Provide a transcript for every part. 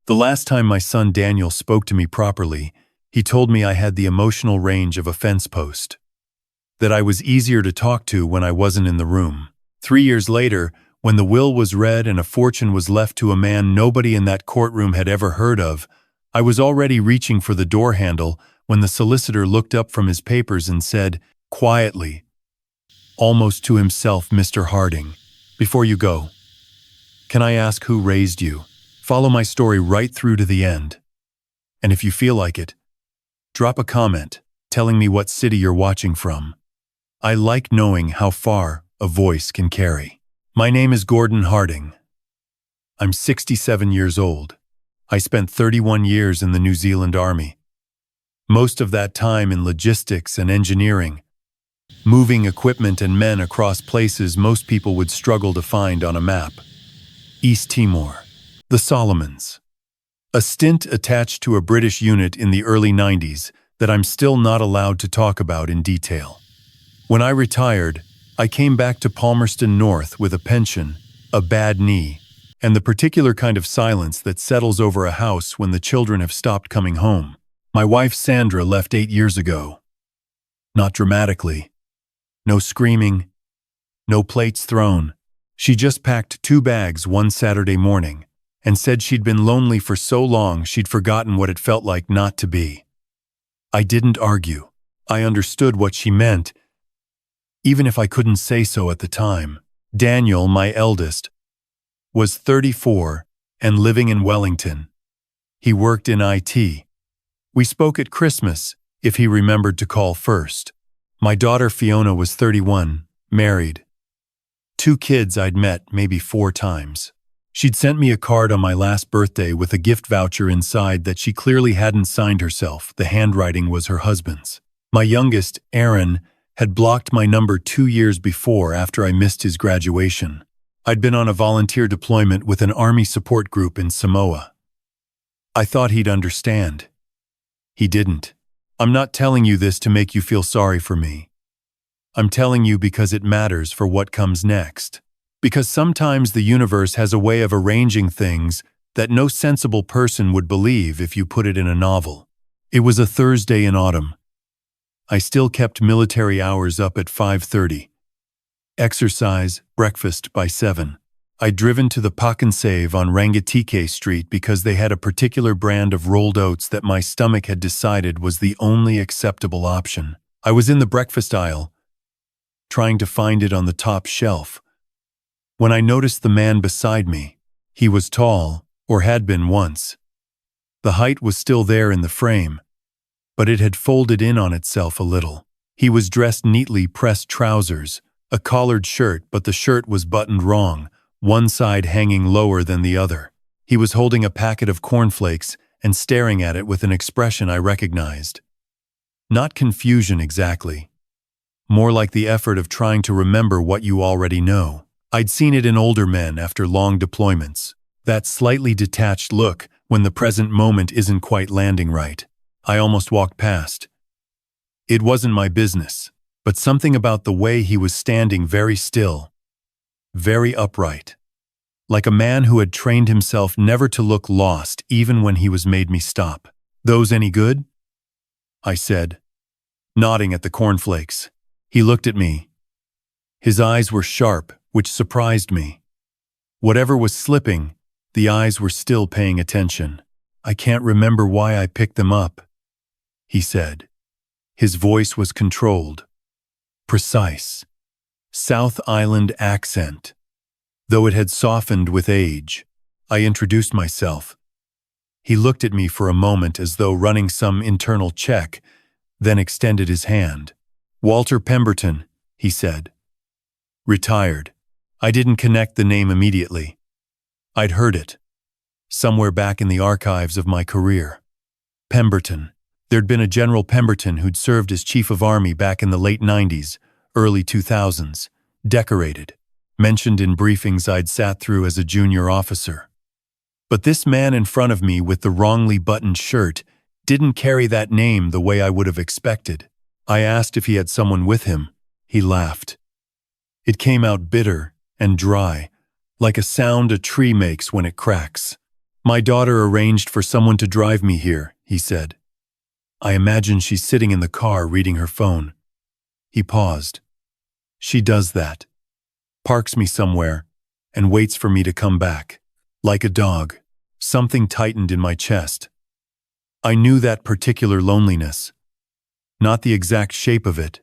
The last time my son Daniel spoke to me properly, he told me I had the emotional range of a fence post, that I was easier to talk to when I wasn't in the room. 3 years later, when the will was read and a fortune was left to a man nobody in that courtroom had ever heard of, I was already reaching for the door handle when the solicitor looked up from his papers and said, quietly, almost to himself, "Mr. Harding, before you go, can I ask who raised you? Follow my story right through to the end. And if you feel like it, drop a comment telling me what city you're watching from. I like knowing how far a voice can carry. My name is Gordon Harding. I'm 67 years old. I spent 31 years in the New Zealand Army. Most of that time in logistics and engineering, moving equipment and men across places most people would struggle to find on a map. East Timor, the Solomons. A stint attached to a British unit in the early 90s that I'm still not allowed to talk about in detail. When I retired, I came back to Palmerston North with a pension, a bad knee, and the particular kind of silence that settles over a house when the children have stopped coming home. My wife Sandra left 8 years ago. Not dramatically. No screaming. No plates thrown. She just packed 2 bags one Saturday morning and said she'd been lonely for so long she'd forgotten what it felt like not to be. I didn't argue. I understood what she meant, even if I couldn't say so at the time. Daniel, my eldest, was 34 and living in Wellington. He worked in IT. We spoke at Christmas, if he remembered to call first. My daughter Fiona was 31, married. 2 kids I'd met maybe 4 times. She'd sent me a card on my last birthday with a gift voucher inside that she clearly hadn't signed herself. The handwriting was her husband's. My youngest, Aaron, had blocked my number 2 years before after I missed his graduation. I'd been on a volunteer deployment with an army support group in Samoa. I thought he'd understand. He didn't. I'm not telling you this to make you feel sorry for me. I'm telling you because it matters for what comes next. Because sometimes the universe has a way of arranging things that no sensible person would believe if you put it in a novel. It was a Thursday in autumn. I still kept military hours up at 5:30. Exercise, breakfast by 7. I'd driven to the Pack and Save on Rangatike Street because they had a particular brand of rolled oats that my stomach had decided was the only acceptable option. I was in the breakfast aisle, trying to find it on the top shelf, when I noticed the man beside me. He was tall, or had been once. The height was still there in the frame, but it had folded in on itself a little. He was dressed neatly, pressed trousers, a collared shirt, but the shirt was buttoned wrong, one side hanging lower than the other. He was holding a packet of cornflakes and staring at it with an expression I recognized. Not confusion exactly. More like the effort of trying to remember what you already know. I'd seen it in older men after long deployments. That slightly detached look when the present moment isn't quite landing right. I almost walked past. It wasn't my business, but something about the way he was standing, very still, very upright, like a man who had trained himself never to look lost even when he was made me stop. "Those any good?" I said, nodding at the cornflakes. He looked at me. His eyes were sharp, which surprised me. Whatever was slipping, the eyes were still paying attention. "I can't remember why I picked them up," he said. His voice was controlled, precise, South Island accent, though it had softened with age. I introduced myself. He looked at me for a moment as though running some internal check, then extended his hand. "Walter Pemberton," he said. "Retired." I didn't connect the name immediately. I'd heard it, somewhere back in the archives of my career. Pemberton. There'd been a General Pemberton who'd served as Chief of Army back in the late 90s, early 2000s, decorated, mentioned in briefings I'd sat through as a junior officer. But this man in front of me with the wrongly buttoned shirt didn't carry that name the way I would have expected. I asked if he had someone with him. He laughed. It came out bitter and dry, like a sound a tree makes when it cracks. My daughter arranged for someone to drive me here, he said. I imagine she's sitting in the car reading her phone. He paused. She does that. Parks me somewhere and waits for me to come back. Like a dog. Something tightened in my chest. I knew that particular loneliness. Not the exact shape of it,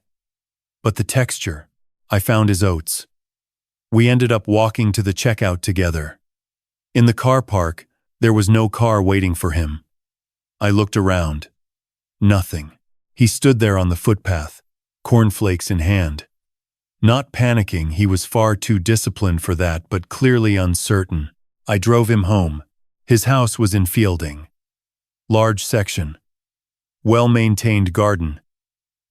but the texture. I found his oats. We ended up walking to the checkout together. In the car park, there was no car waiting for him. I looked around. Nothing. He stood there on the footpath, cornflakes in hand. Not panicking, he was far too disciplined for that, but clearly uncertain. I drove him home. His house was in Fielding. Large section. Well-maintained garden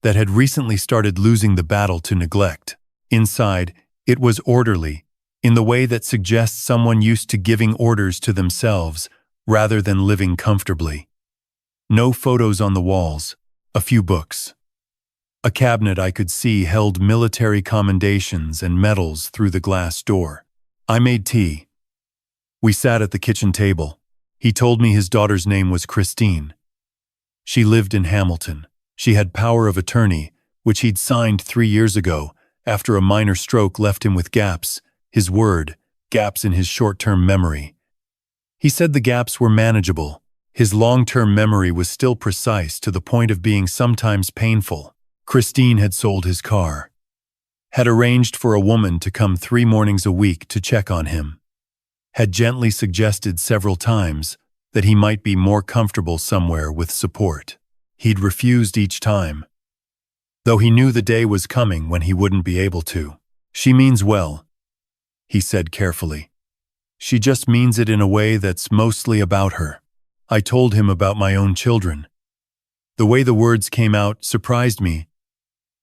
that had recently started losing the battle to neglect. Inside, it was orderly, in the way that suggests someone used to giving orders to themselves rather than living comfortably. No photos on the walls, a few books. A cabinet I could see held military commendations and medals through the glass door. I made tea. We sat at the kitchen table. He told me his daughter's name was Christine. She lived in Hamilton. She had power of attorney, which he'd signed 3 years ago, after a minor stroke left him with gaps, his word, gaps in his short-term memory. He said the gaps were manageable. His long-term memory was still precise to the point of being sometimes painful. Christine had sold his car. Had arranged for a woman to come 3 mornings a week to check on him. Had gently suggested several times that he might be more comfortable somewhere with support. He'd refused each time, though he knew the day was coming when he wouldn't be able to. She means well, he said carefully. She just means it in a way that's mostly about her. I told him about my own children. The way the words came out surprised me.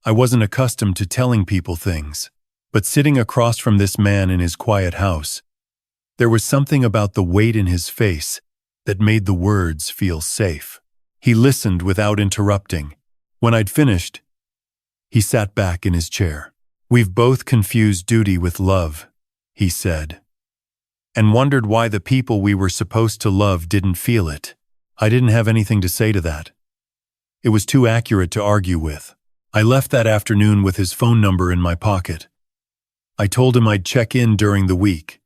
I wasn't accustomed to telling people things, but sitting across from this man in his quiet house, there was something about the weight in his face that made the words feel safe. He listened without interrupting. When I'd finished, he sat back in his chair. We've both confused duty with love, he said, and wondered why the people we were supposed to love didn't feel it. I didn't have anything to say to that. It was too accurate to argue with. I left that afternoon with his phone number in my pocket. I told him I'd check in during the week.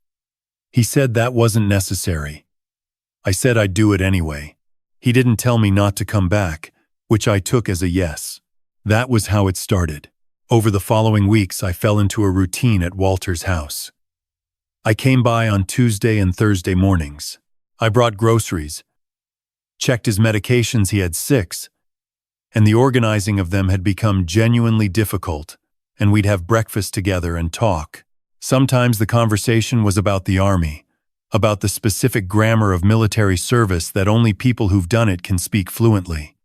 He said that wasn't necessary. I said I'd do it anyway. He didn't tell me not to come back, which I took as a yes. That was how it started. Over the following weeks, I fell into a routine at Walter's house. I came by on Tuesday and Thursday mornings. I brought groceries, checked his medications. He had 6, and the organizing of them had become genuinely difficult, and we'd have breakfast together and talk. Sometimes the conversation was about the army, about the specific grammar of military service that only people who've done it can speak fluently.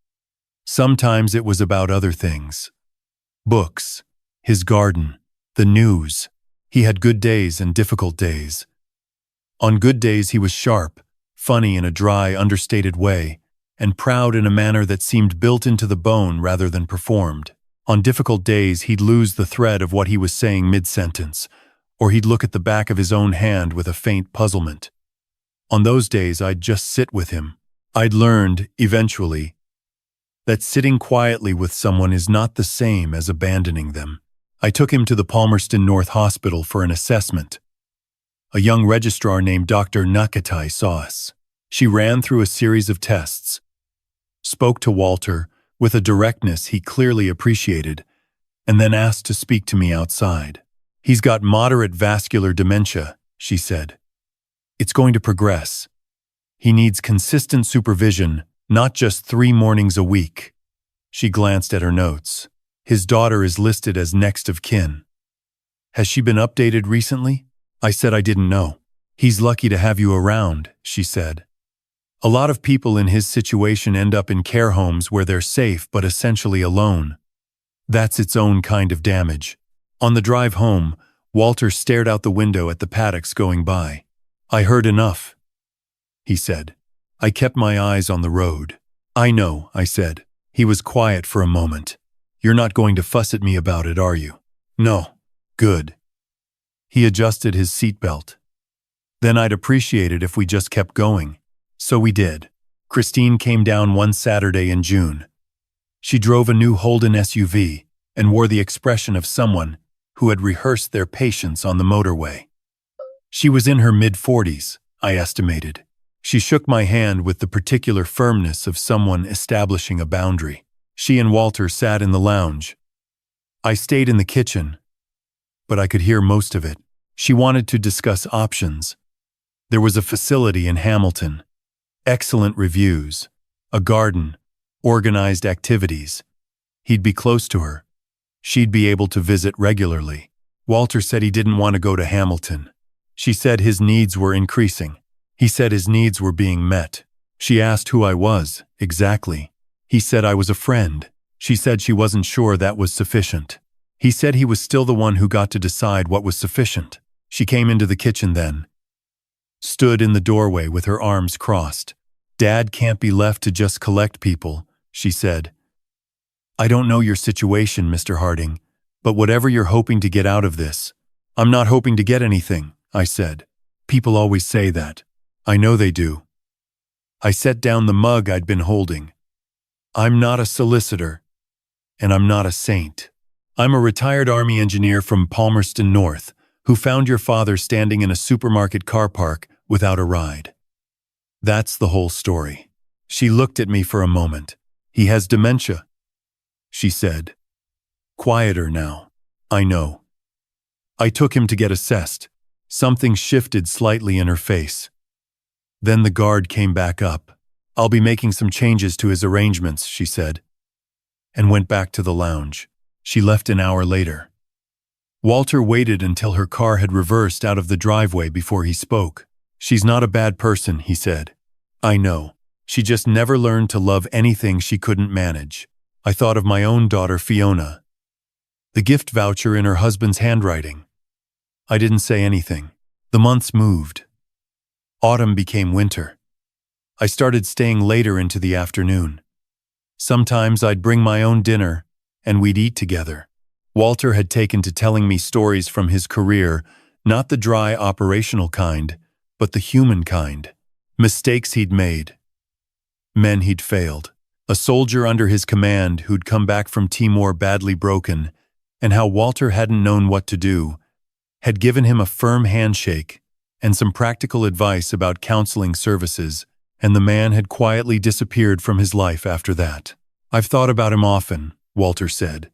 Sometimes it was about other things. Books, his garden, the news. He had good days and difficult days. On good days he was sharp, funny in a dry, understated way, and proud in a manner that seemed built into the bone rather than performed. On difficult days he'd lose the thread of what he was saying mid-sentence, or he'd look at the back of his own hand with a faint puzzlement. On those days I'd just sit with him. I'd learned, eventually, that sitting quietly with someone is not the same as abandoning them. I took him to the Palmerston North Hospital for an assessment. A young registrar named Dr. Nakatai saw us. She ran through a series of tests, spoke to Walter with a directness he clearly appreciated, and then asked to speak to me outside. He's got moderate vascular dementia, she said. It's going to progress. He needs consistent supervision, not just 3 mornings a week. She glanced at her notes. His daughter is listed as next of kin. Has she been updated recently? I said I didn't know. He's lucky to have you around, she said. A lot of people in his situation end up in care homes where they're safe but essentially alone. That's its own kind of damage. On the drive home, Walter stared out the window at the paddocks going by. I heard enough, he said. I kept my eyes on the road. I know, I said. He was quiet for a moment. You're not going to fuss at me about it, are you? No. Good. He adjusted his seatbelt. Then I'd appreciate it if we just kept going. So we did. Christine came down one Saturday in June. She drove a new Holden SUV and wore the expression of someone who had rehearsed their patience on the motorway. She was in her mid-40s, I estimated. She shook my hand with the particular firmness of someone establishing a boundary. She and Walter sat in the lounge. I stayed in the kitchen, but I could hear most of it. She wanted to discuss options. There was a facility in Hamilton, excellent reviews, a garden, organized activities. He'd be close to her. She'd be able to visit regularly. Walter said he didn't want to go to Hamilton. She said his needs were increasing. He said his needs were being met. She asked who I was, exactly. He said I was a friend. She said she wasn't sure that was sufficient. He said he was still the one who got to decide what was sufficient. She came into the kitchen then. Stood in the doorway with her arms crossed. Dad can't be left to just collect people, she said. I don't know your situation, Mr. Harding, but whatever you're hoping to get out of this, I'm not hoping to get anything, I said. People always say that. I know they do. I set down the mug I'd been holding. I'm not a solicitor, and I'm not a saint. I'm a retired Army engineer from Palmerston North who found your father standing in a supermarket car park without a ride. That's the whole story. She looked at me for a moment. He has dementia, she said. Quieter now. I know. I took him to get assessed. Something shifted slightly in her face. Then the guard came back up. I'll be making some changes to his arrangements, she said, and went back to the lounge. She left an hour later. Walter waited until her car had reversed out of the driveway before he spoke. She's not a bad person, he said. I know. She just never learned to love anything she couldn't manage. I thought of my own daughter, Fiona. The gift voucher in her husband's handwriting. I didn't say anything. The months moved. Autumn became winter. I started staying later into the afternoon. Sometimes I'd bring my own dinner, and we'd eat together. Walter had taken to telling me stories from his career, not the dry operational kind, but the human kind. Mistakes he'd made. Men he'd failed. A soldier under his command who'd come back from Timor badly broken, and how Walter hadn't known what to do, had given him a firm handshake and some practical advice about counseling services, and the man had quietly disappeared from his life after that. I've thought about him often, Walter said.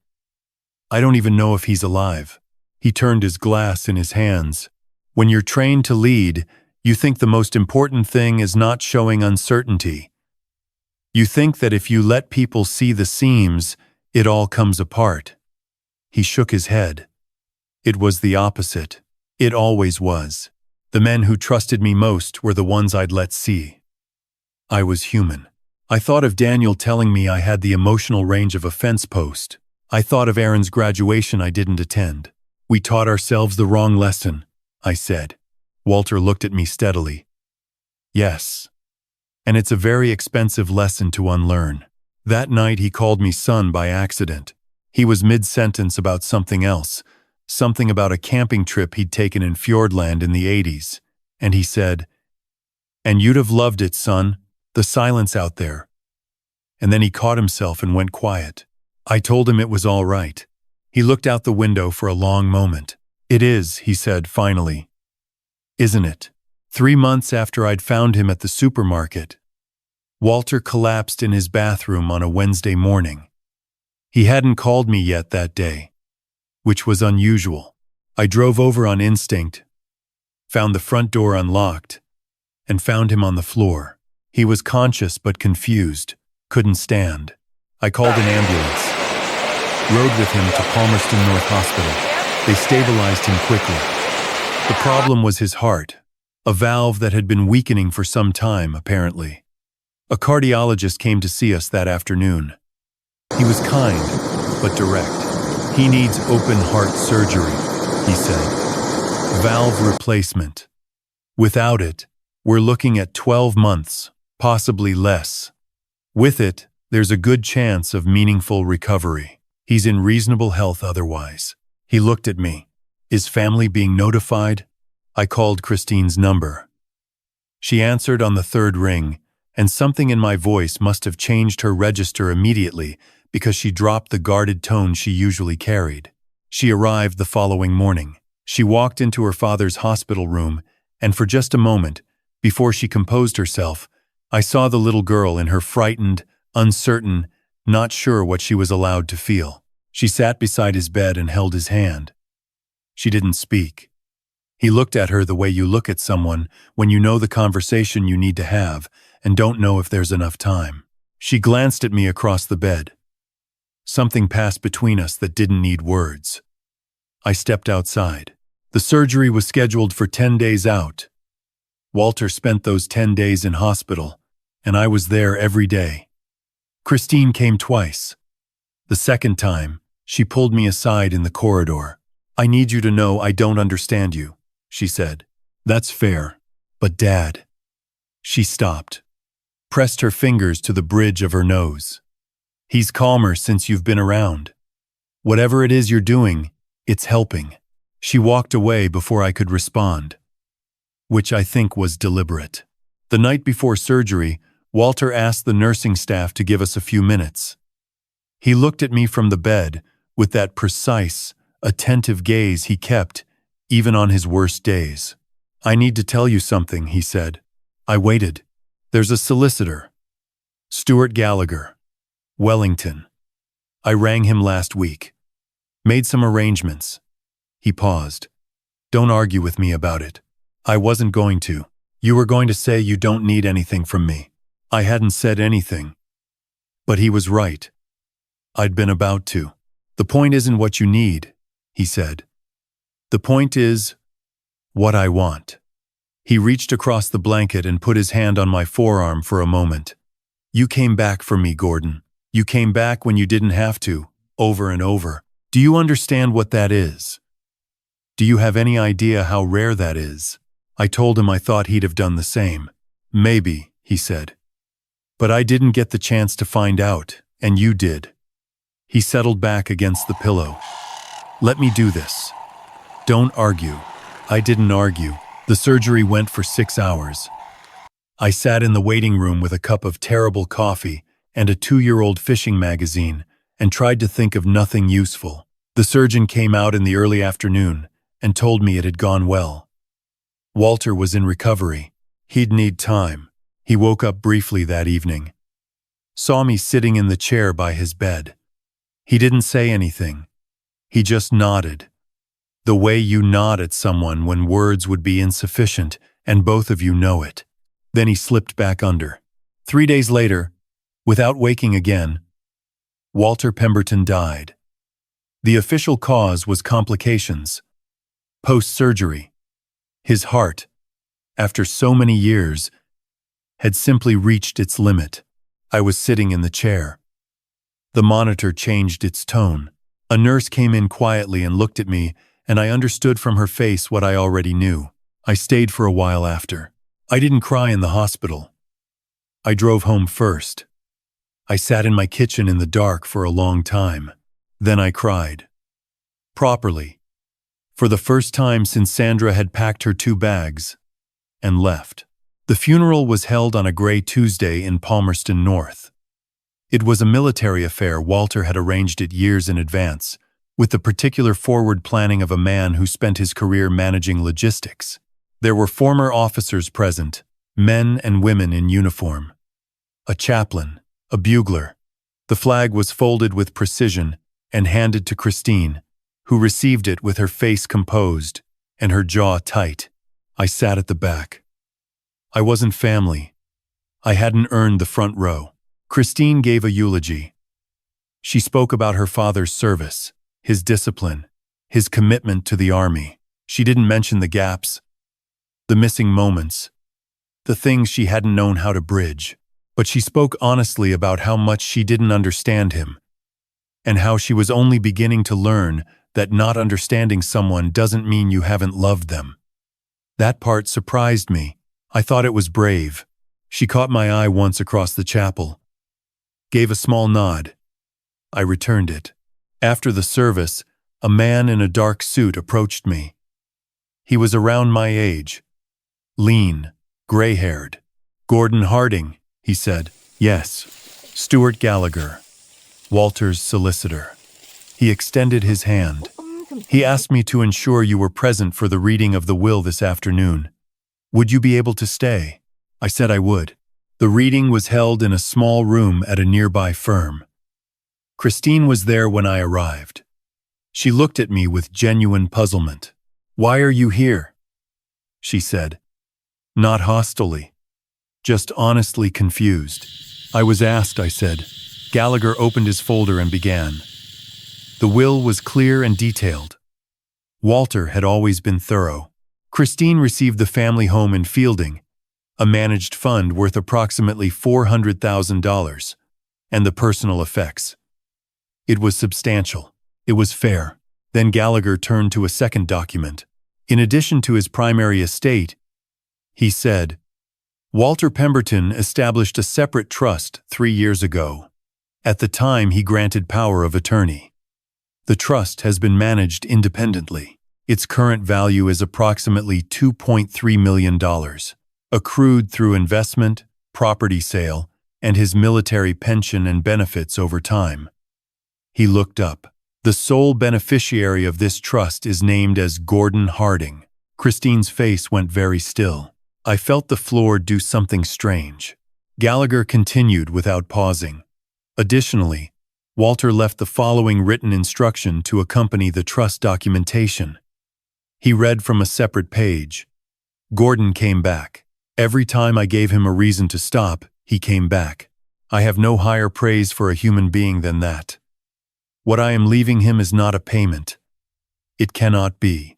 I don't even know if he's alive. He turned his glass in his hands. When you're trained to lead, you think the most important thing is not showing uncertainty. You think that if you let people see the seams, it all comes apart. He shook his head. It was the opposite. It always was. The men who trusted me most were the ones I'd let see. I was human. I thought of Daniel telling me I had the emotional range of a fence post. I thought of Aaron's graduation I didn't attend. We taught ourselves the wrong lesson, I said. Walter looked at me steadily. Yes. And it's a very expensive lesson to unlearn. That night he called me son by accident. He was mid-sentence about something else. Something about a camping trip he'd taken in Fjordland in the 80s, and he said, "And you'd have loved it, son, the silence out there." And then he caught himself and went quiet. I told him it was all right. He looked out the window for a long moment. "It is," he said finally. "Isn't it?" 3 months after I'd found him at the supermarket, Walter collapsed in his bathroom on a Wednesday morning. He hadn't called me yet that day, which was unusual. I drove over on instinct, found the front door unlocked, and found him on the floor. He was conscious but confused, couldn't stand. I called an ambulance, rode with him to Palmerston North Hospital. They stabilized him quickly. The problem was his heart, a valve that had been weakening for some time, apparently. A cardiologist came to see us that afternoon. He was kind, but direct. "He needs open heart surgery," he said. "Valve replacement. Without it, we're looking at 12 months, possibly less. With it, there's a good chance of meaningful recovery. He's in reasonable health otherwise." He looked at me. "Is family being notified?" I called Christine's number. She answered on the third ring, and something in my voice must have changed her register immediately because she dropped the guarded tone she usually carried. She arrived the following morning. She walked into her father's hospital room, and for just a moment, before she composed herself, I saw the little girl in her frightened, uncertain, not sure what she was allowed to feel. She sat beside his bed and held his hand. She didn't speak. He looked at her the way you look at someone when you know the conversation you need to have and don't know if there's enough time. She glanced at me across the bed. Something passed between us that didn't need words. I stepped outside. The surgery was scheduled for 10 days out. Walter spent those 10 days in hospital, and I was there every day. Christine came twice. The second time, she pulled me aside in the corridor. "I need you to know I don't understand you," she said. "That's fair. But Dad..." She stopped, pressed her fingers to the bridge of her nose. "He's calmer since you've been around. Whatever it is you're doing, it's helping." She walked away before I could respond, which I think was deliberate. The night before surgery, Walter asked the nursing staff to give us a few minutes. He looked at me from the bed with that precise, attentive gaze he kept even on his worst days. "I need to tell you something," he said. I waited. "There's a solicitor. Stuart Gallagher. Wellington. I rang him last week. Made some arrangements." He paused. "Don't argue with me about it." "I wasn't going to. You were going to say you don't need anything from me." I hadn't said anything. But he was right. I'd been about to. "The point isn't what you need," he said. "The point is what I want." He reached across the blanket and put his hand on my forearm for a moment. "You came back for me, Gordon. You came back when you didn't have to, over and over. Do you understand what that is? Do you have any idea how rare that is?" I told him I thought he'd have done the same. "Maybe," he said. "But I didn't get the chance to find out, and you did." He settled back against the pillow. "Let me do this. Don't argue." I didn't argue. The surgery went for 6 hours. I sat in the waiting room with a cup of terrible coffee and a 2-year-old fishing magazine and tried to think of nothing useful. The surgeon came out in the early afternoon and told me it had gone well. Walter was in recovery. He'd need time. He woke up briefly that evening. Saw me sitting in the chair by his bed. He didn't say anything. He just nodded. The way you nod at someone when words would be insufficient, and both of you know it. Then he slipped back under. 3 days later, without waking again, Walter Pemberton died. The official cause was complications. Post-surgery. His heart, after so many years, had simply reached its limit. I was sitting in the chair. The monitor changed its tone. A nurse came in quietly and looked at me, and I understood from her face what I already knew. I stayed for a while after. I didn't cry in the hospital. I drove home first. I sat in my kitchen in the dark for a long time. Then I cried. Properly. For the first time since Sandra had packed her 2 bags and left. The funeral was held on a gray Tuesday in Palmerston North. It was a military affair. Walter had arranged it years in advance, with the particular forward planning of a man who spent his career managing logistics. There were former officers present, men and women in uniform. A chaplain, a bugler. The flag was folded with precision and handed to Christine, who received it with her face composed and her jaw tight. I sat at the back. I wasn't family. I hadn't earned the front row. Christine gave a eulogy. She spoke about her father's service, his discipline, his commitment to the army. She didn't mention the gaps, the missing moments, the things she hadn't known how to bridge. But she spoke honestly about how much she didn't understand him, and how she was only beginning to learn that not understanding someone doesn't mean you haven't loved them. That part surprised me. I thought it was brave. She caught my eye once across the chapel, gave a small nod. I returned it. After the service, a man in a dark suit approached me. He was around my age, lean, gray-haired. "Gordon Harding," he said. "Yes." "Stuart Gallagher, Walter's solicitor." He extended his hand. "He asked me to ensure you were present for the reading of the will this afternoon. Would you be able to stay?" I said I would. The reading was held in a small room at a nearby firm. Christine was there when I arrived. She looked at me with genuine puzzlement. "Why are you here?" she said. Not hostilely, just honestly confused. "I was asked," I said. Gallagher opened his folder and began. The will was clear and detailed. Walter had always been thorough. Christine received the family home in Fielding, a managed fund worth approximately $400,000, and the personal effects. It was substantial. It was fair. Then Gallagher turned to a second document. In addition to his primary estate, he said, Walter Pemberton established a separate trust 3 years ago. At the time, he granted power of attorney. The trust has been managed independently. Its current value is approximately $2.3 million, accrued through investment, property sale, and his military pension and benefits over time. He looked up. The sole beneficiary of this trust is named as Gordon Harding. Christine's face went very still. I felt the floor do something strange. Gallagher continued without pausing. Additionally, Walter left the following written instruction to accompany the trust documentation. He read from a separate page. Gordon came back. Every time I gave him a reason to stop, he came back. I have no higher praise for a human being than that. What I am leaving him is not a payment. It cannot be.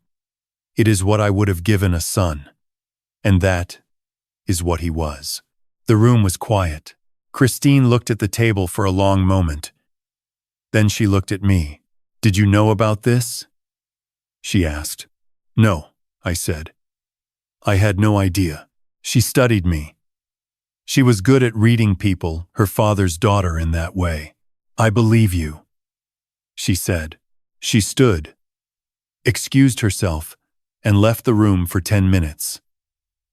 It is what I would have given a son. And that is what he was. The room was quiet. Christine looked at the table for a long moment. Then she looked at me. "Did you know about this?" she asked. "No," I said. I had no idea. She studied me. She was good at reading people, her father's daughter, in that way. "I believe you," she said. She stood, excused herself, and left the room for 10 minutes.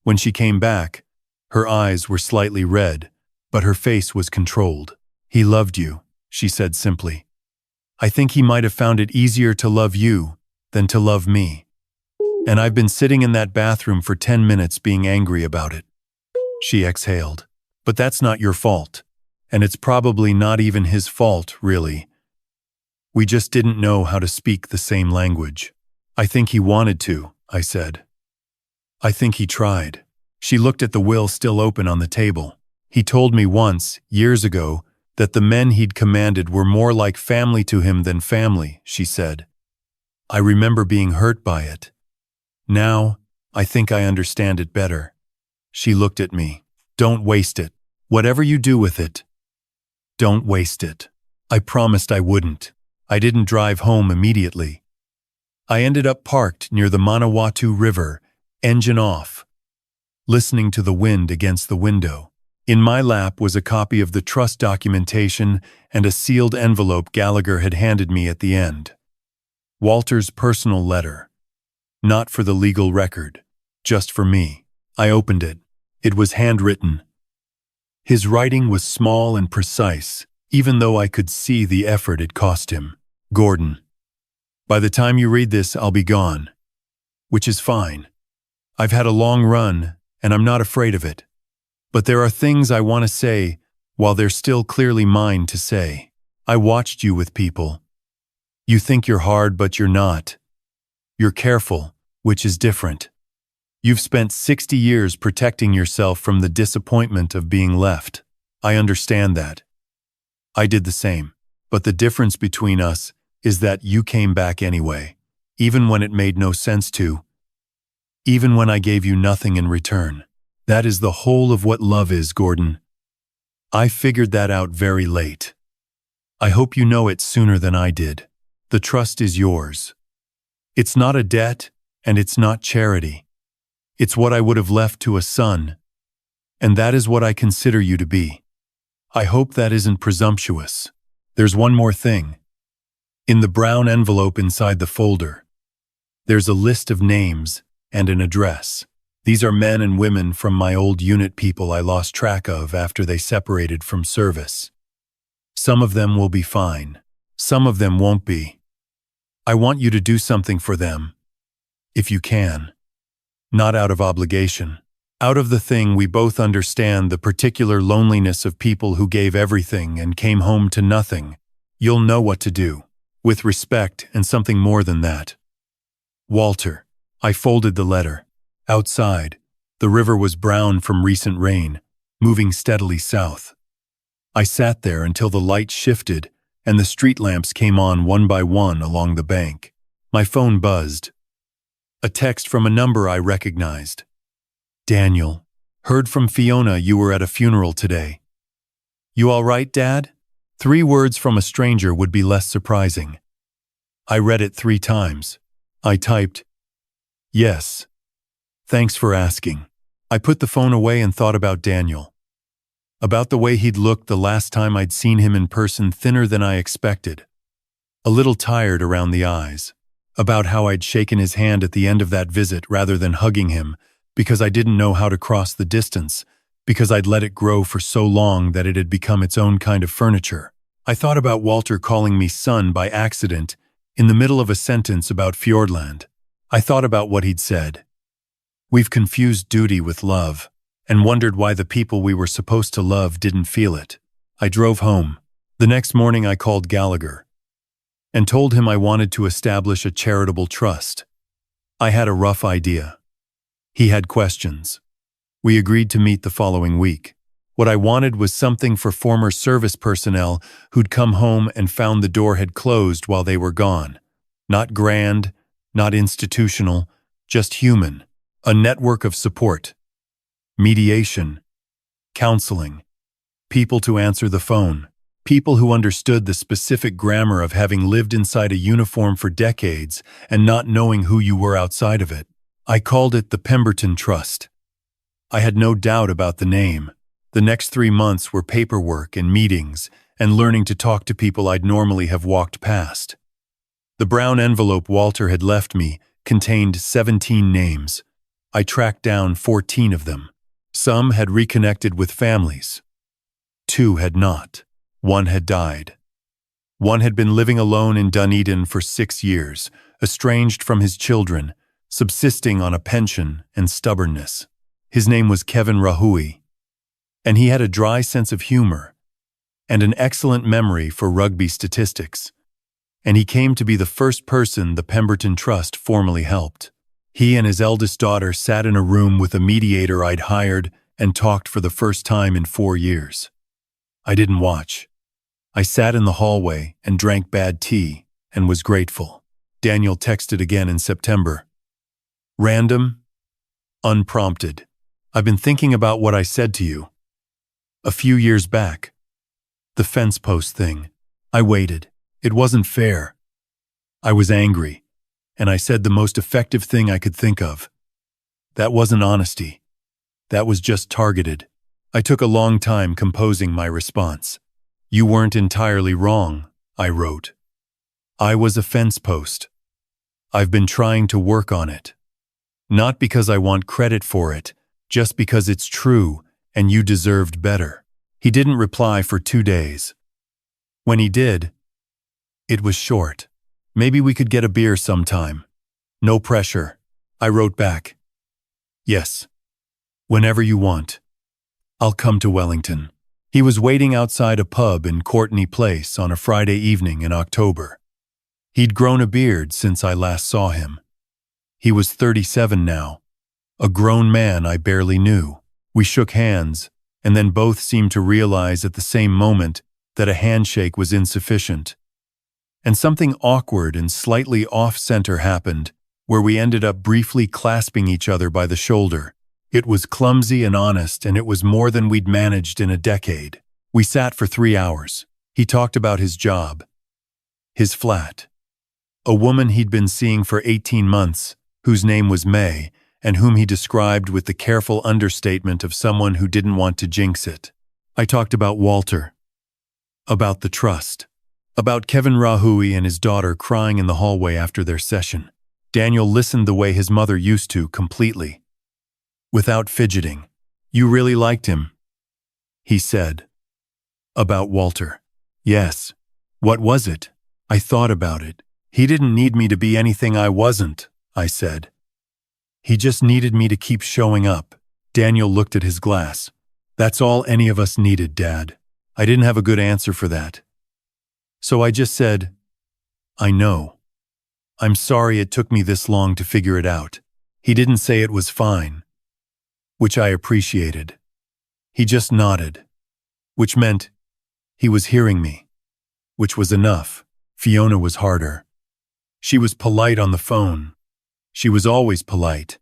When she came back, her eyes were slightly red, but her face was controlled. "He loved you," she said simply. "I think he might have found it easier to love you than to love me. And I've been sitting in that bathroom for 10 minutes being angry about it." She exhaled. "But that's not your fault. And it's probably not even his fault, really. We just didn't know how to speak the same language." "I think he wanted to," I said. "I think he tried." She looked at the will still open on the table. "He told me once, years ago, that the men he'd commanded were more like family to him than family," she said. "I remember being hurt by it. Now, I think I understand it better." She looked at me. "Don't waste it. Whatever you do with it, don't waste it." I promised I wouldn't. I didn't drive home immediately. I ended up parked near the Manawatu River, engine off, listening to the wind against the window. In my lap was a copy of the trust documentation and a sealed envelope Gallagher had handed me at the end. Walter's personal letter. Not for the legal record, just for me. I opened it. It was handwritten. His writing was small and precise, even though I could see the effort it cost him. "Gordon, by the time you read this, I'll be gone." Which is fine. I've had a long run, and I'm not afraid of it. But there are things I want to say, while they're still clearly mine to say. I watched you with people. You think you're hard, but you're not. You're careful, which is different. You've spent 60 years protecting yourself from the disappointment of being left. I understand that. I did the same. But the difference between us is that you came back anyway, even when it made no sense to. Even when I gave you nothing in return. That is the whole of what love is, Gordon. I figured that out very late. I hope you know it sooner than I did. The trust is yours. It's not a debt, and it's not charity. It's what I would have left to a son, and that is what I consider you to be. I hope that isn't presumptuous. There's one more thing. In the brown envelope inside the folder, there's a list of names and an address. These are men and women from my old unit people I lost track of after they separated from service. Some of them will be fine. Some of them won't be. I want you to do something for them, if you can. Not out of obligation. Out of the thing we both understand, the particular loneliness of people who gave everything and came home to nothing. You'll know what to do. With respect and something more than that. Walter. I folded the letter. Outside, the river was brown from recent rain, moving steadily south. I sat there until the light shifted and the street lamps came on one by one along the bank. My phone buzzed. A text from a number I recognized. Daniel, heard from Fiona you were at a funeral today. You all right, Dad? 3 words from a stranger would be less surprising. I read it 3 times. I typed, yes. Thanks for asking. I put the phone away and thought about Daniel. About the way he'd looked the last time I'd seen him in person, thinner than I expected. A little tired around the eyes. About how I'd shaken his hand at the end of that visit rather than hugging him, because I didn't know how to cross the distance, because I'd let it grow for so long that it had become its own kind of furniture. I thought about Walter calling me son by accident in the middle of a sentence about Fiordland. I thought about what he'd said. We've confused duty with love, and wondered why the people we were supposed to love didn't feel it. I drove home. The next morning I called Gallagher and told him I wanted to establish a charitable trust. I had a rough idea. He had questions. We agreed to meet the following week. What I wanted was something for former service personnel who'd come home and found the door had closed while they were gone. Not grand, not institutional, just human. A network of support. Mediation. Counseling. People to answer the phone. People who understood the specific grammar of having lived inside a uniform for decades and not knowing who you were outside of it. I called it the Pemberton Trust. I had no doubt about the name. The next 3 months were paperwork and meetings and learning to talk to people I'd normally have walked past. The brown envelope Walter had left me contained 17 names. I tracked down 14 of them. Some had reconnected with families. 2 had not. 1 had died. 1 had been living alone in Dunedin for 6 years, estranged from his children, subsisting on a pension and stubbornness. His name was Kevin Rahui, and he had a dry sense of humor and an excellent memory for rugby statistics, and he came to be the first person the Pemberton Trust formally helped. He and his eldest daughter sat in a room with a mediator I'd hired and talked for the first time in 4 years. I didn't watch. I sat in the hallway and drank bad tea and was grateful. Daniel texted again in September. Random, unprompted. I've been thinking about what I said to you. A few years back. The fence post thing. I waited. It wasn't fair. I was angry, and I said the most effective thing I could think of. That wasn't honesty. That was just targeted. I took a long time composing my response. You weren't entirely wrong, I wrote. I was a fence post. I've been trying to work on it. Not because I want credit for it, just because it's true and you deserved better. He didn't reply for 2 days. When he did, it was short. Maybe we could get a beer sometime. No pressure. I wrote back. Yes. Whenever you want. I'll come to Wellington. He was waiting outside a pub in Courtney Place on a Friday evening in October. He'd grown a beard since I last saw him. He was 37 now. A grown man I barely knew. We shook hands, and then both seemed to realize at the same moment that a handshake was insufficient. And something awkward and slightly off-center happened, where we ended up briefly clasping each other by the shoulder. It was clumsy and honest, and it was more than we'd managed in a decade. We sat for 3 hours. He talked about his job, his flat, a woman he'd been seeing for 18 months, whose name was May, and whom he described with the careful understatement of someone who didn't want to jinx it. I talked about Walter, about the trust, about Kevin Rahui and his daughter crying in the hallway after their session. Daniel listened the way his mother used to, completely. without fidgeting. "You really liked him," he said. "About Walter?" "Yes." "What was it?" I thought about it. "He didn't need me to be anything I wasn't," I said. "He just needed me to keep showing up." Daniel looked at his glass. "That's all any of us needed, Dad." I didn't have a good answer for that. So I just said, "I know. I'm sorry it took me this long to figure it out." He didn't say it was fine, which I appreciated. He just nodded, which meant he was hearing me, which was enough. Fiona was harder. She was polite on the phone. She was always polite.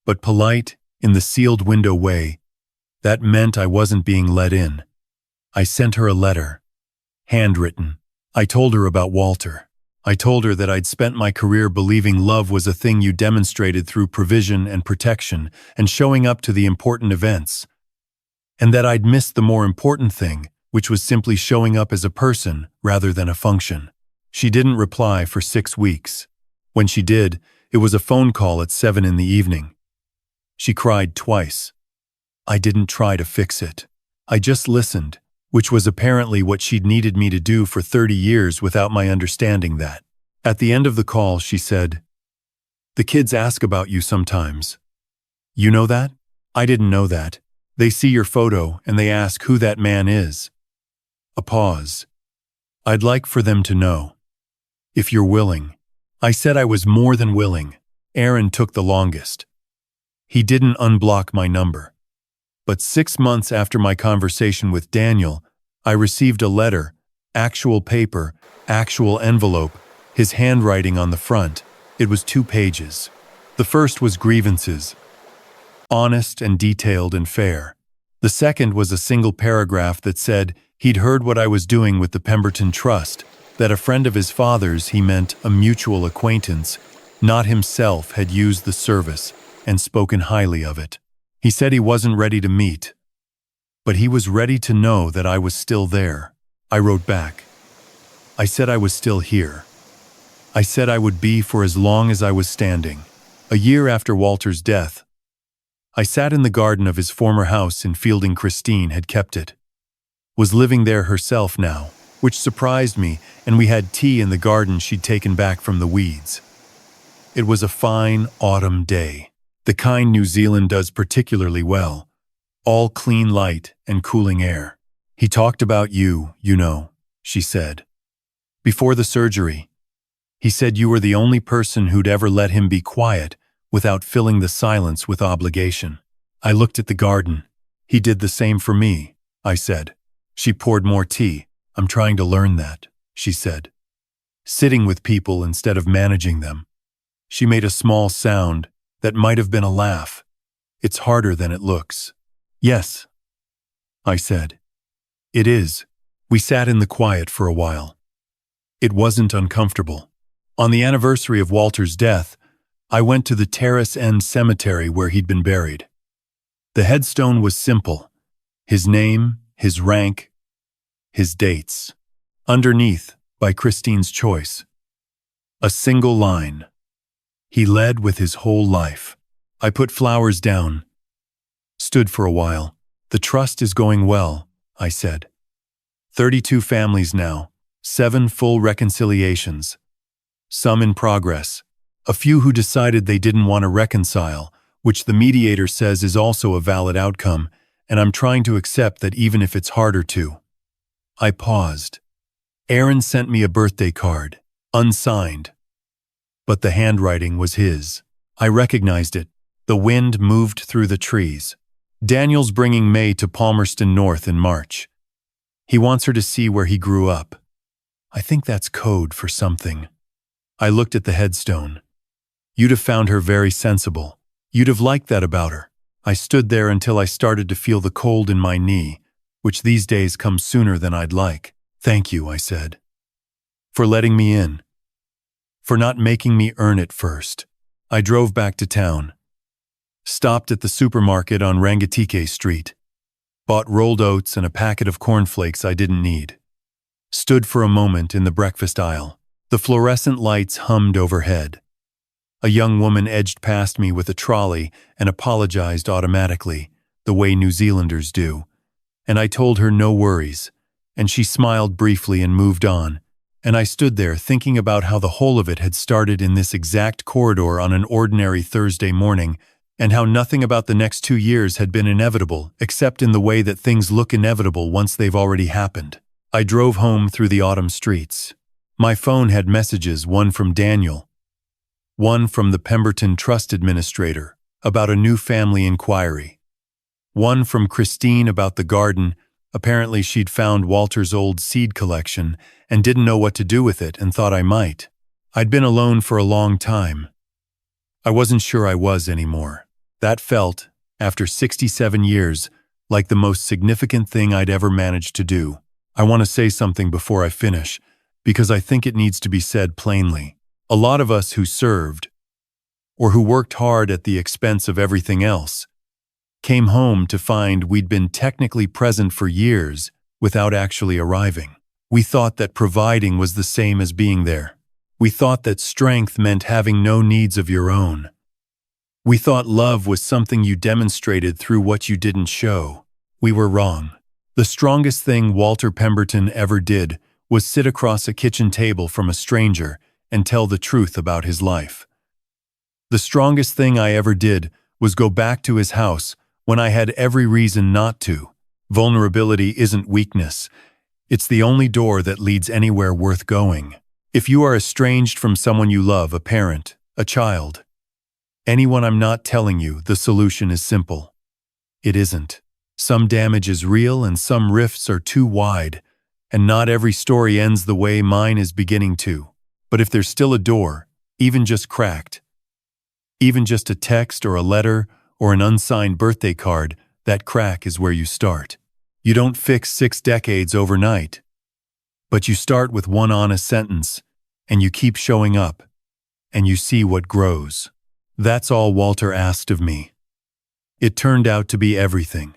But polite in the sealed window way. That meant I wasn't being let in. I sent her a letter, handwritten. I told her about Walter. I told her that I'd spent my career believing love was a thing you demonstrated through provision and protection and showing up to the important events, and that I'd missed the more important thing, which was simply showing up as a person rather than a function. She didn't reply for 6 weeks. When she did, it was a phone call at 7 in the evening. She cried twice. I didn't try to fix it. I just listened, which was apparently what she'd needed me to do for 30 years without my understanding that. At the end of the call, she said, "The kids ask about you sometimes. You know that? I didn't know that. They see your photo and they ask who that man is." A pause. "I'd like for them to know. If you're willing." I said I was more than willing. Aaron took the longest. He didn't unblock my number. But 6 months after my conversation with Daniel, I received a letter, actual paper, actual envelope, his handwriting on the front. It was 2 pages. The first was grievances, honest and detailed and fair. The second was a single paragraph that said he'd heard what I was doing with the Pemberton Trust, that a friend of his father's, he meant a mutual acquaintance, not himself, had used the service and spoken highly of it. He said he wasn't ready to meet, but he was ready to know that I was still there. I wrote back. I said I was still here. I said I would be for as long as I was standing. A year after Walter's death, I sat in the garden of his former house in Fielding. Christine had kept it. Was living there herself now, which surprised me, and we had tea in the garden she'd taken back from the weeds. It was a fine autumn day, the kind New Zealand does particularly well, all clean light and cooling air. "He talked about you, you know," she said. "Before the surgery, he said you were the only person who'd ever let him be quiet without filling the silence with obligation." I looked at the garden. "He did the same for me," I said. She poured more tea. "I'm trying to learn that," she said. "Sitting with people instead of managing them." She made a small sound that might have been a laugh. "It's harder than it looks." "Yes," I said. "It is." We sat in the quiet for a while. It wasn't uncomfortable. On the anniversary of Walter's death, I went to the Terrace End Cemetery where he'd been buried. The headstone was simple. His name, his rank, his dates. Underneath, by Christine's choice, a single line. He led with his whole life. I put flowers down, stood for a while. "The trust is going well," I said. 32 families now, 7 full reconciliations. Some in progress. A few who decided they didn't want to reconcile, which the mediator says is also a valid outcome, and I'm trying to accept that even if it's harder to. I paused. Aaron sent me a birthday card, unsigned. But the handwriting was his. I recognized it. The wind moved through the trees. "Daniel's bringing May to Palmerston North in March. He wants her to see where he grew up." I think that's code for something. I looked at the headstone. "You'd have found her very sensible. You'd have liked that about her." I stood there until I started to feel the cold in my knee, which these days comes sooner than I'd like. "Thank you," I said. "For letting me in. For not making me earn it first." I drove back to town. Stopped at the supermarket on Rangatike Street. Bought rolled oats and a packet of cornflakes I didn't need. Stood for a moment in the breakfast aisle. The fluorescent lights hummed overhead. A young woman edged past me with a trolley and apologized automatically, the way New Zealanders do. And I told her no worries, and she smiled briefly and moved on. And I stood there thinking about how the whole of it had started in this exact corridor on an ordinary Thursday morning, and how nothing about the next 2 years had been inevitable, except in the way that things look inevitable once they've already happened. I drove home through the autumn streets. My phone had messages, one from Daniel, one from the Pemberton Trust Administrator about a new family inquiry, one from Christine about the garden. Apparently she'd found Walter's old seed collection and didn't know what to do with it and thought I might. I'd been alone for a long time. I wasn't sure I was anymore. That felt, after 67 years, like the most significant thing I'd ever managed to do. I want to say something before I finish, because I think it needs to be said plainly. A lot of us who served, or who worked hard at the expense of everything else, came home to find we'd been technically present for years without actually arriving. We thought that providing was the same as being there. We thought that strength meant having no needs of your own. We thought love was something you demonstrated through what you didn't show. We were wrong. The strongest thing Walter Pemberton ever did was sit across a kitchen table from a stranger and tell the truth about his life. The strongest thing I ever did was go back to his house when I had every reason not to. Vulnerability isn't weakness. It's the only door that leads anywhere worth going. If you are estranged from someone you love, a parent, a child, anyone, I'm not telling you the solution is simple. It isn't. Some damage is real and some rifts are too wide, and not every story ends the way mine is beginning to. But if there's still a door, even just cracked, even just a text or a letter or an unsigned birthday card, that crack is where you start. You don't fix 6 decades overnight, but you start with one honest sentence, and you keep showing up, and you see what grows. That's all Walter asked of me. It turned out to be everything.